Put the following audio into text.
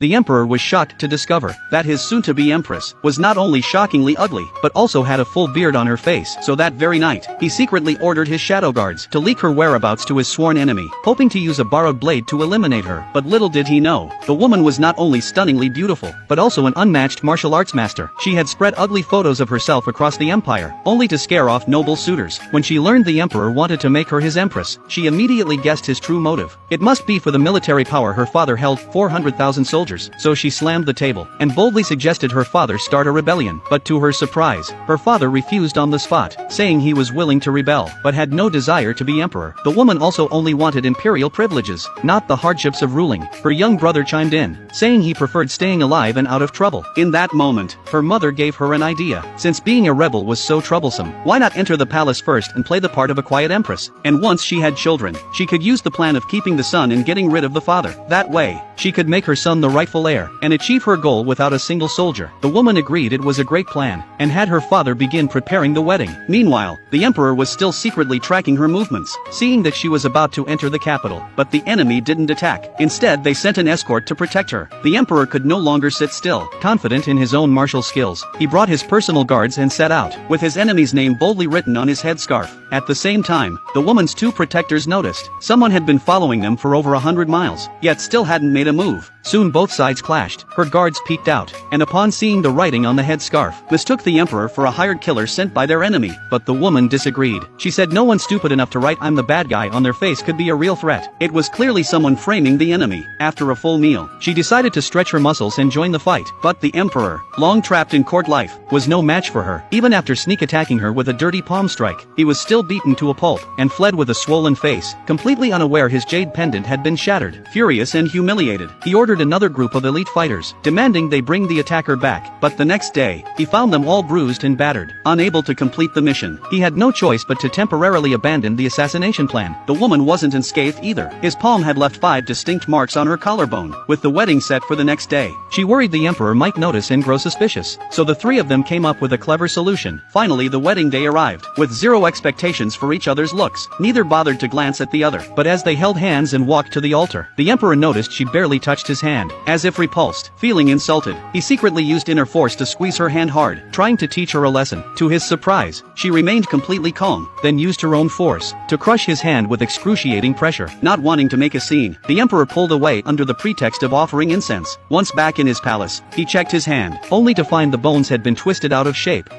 the emperor was shocked to discover that his soon-to-be empress was not only shockingly ugly but also had a full beard on her face. So that very night, he secretly ordered his shadow guards to leak her whereabouts to his sworn enemy, hoping to use a borrowed blade to eliminate her. But little did he know, the woman was not only stunningly beautiful, but also an unmatched martial arts master. She had spread ugly photos of herself across the empire, only to scare off noble suitors. When she learned the emperor wanted to make her his empress, she immediately guessed his true motive. It must be for the military power. Her father held 400,000 soldiers, so she slammed the table and boldly suggested her father start a rebellion. But to her surprise, her father refused on the spot, saying he was willing to rebel, but had no desire to be emperor. The woman also only wanted imperial privileges, not the hardships of ruling. Her young brother chimed in, saying he preferred staying alive and out of trouble. In that moment, her mother gave her an idea. Since being a rebel was so troublesome, why not enter the palace first and play the part of a quiet empress? And once she had children, she could use the plan of keeping the son and getting rid of the father. That way, she could make her son the rightful heir and achieve her goal without a single soldier. The woman agreed it was a great plan and had her father begin preparing the wedding. Meanwhile, the emperor was still secretly tracking her movements, seeing that she was about to enter the capital. But the enemy didn't attack. Instead, they sent an escort to protect her. The emperor could no longer sit still. Confident in his own martial skills, he brought his personal guards and set out, with his enemy's name boldly written on his headscarf. At the same time, the woman's two protectors noticed someone had been following them for over 100 miles, yet still hadn't made a move. Soon both sides clashed. Her guards peeked out, and upon seeing the writing on the headscarf, mistook the emperor for a hired killer sent by their enemy. But the woman disagreed. She said no one stupid enough to write "I'm the bad guy" on their face could be a real threat. It was clearly someone framing the enemy. After a full meal, she decided to stretch her muscles and join the fight. But the emperor, long trapped in court life, was no match for her. Even after sneak attacking her with a dirty palm strike, he was still beaten to a pulp and fled with a swollen face, completely unaware his jade pendant had been shattered. Furious and humiliated, he ordered another group of elite fighters, demanding they bring the attacker back. But the next day, he found them all bruised and battered. Unable to complete the mission, he had no choice but to temporarily abandon the assassination plan. The woman wasn't unscathed either. His palm had left 5 distinct marks on her collarbone. With the wedding set for the next day, she worried the emperor might notice and grow suspicious. So the three of them came up with a clever solution. Finally, the wedding day arrived. With zero expectations for each other's looks, neither bothered to glance at the other. But as they held hands and walked to the altar, the emperor noticed she barely touched his hand. As if repulsed, feeling insulted, he secretly used inner force to squeeze her hand hard, trying to teach her a lesson. To his surprise, she remained completely calm, then used her own force to crush his hand with excruciating pressure. Not wanting to make a scene, the emperor pulled away under the pretext of offering incense. Once back in his palace, he checked his hand, only to find the bones had been twisted out of shape.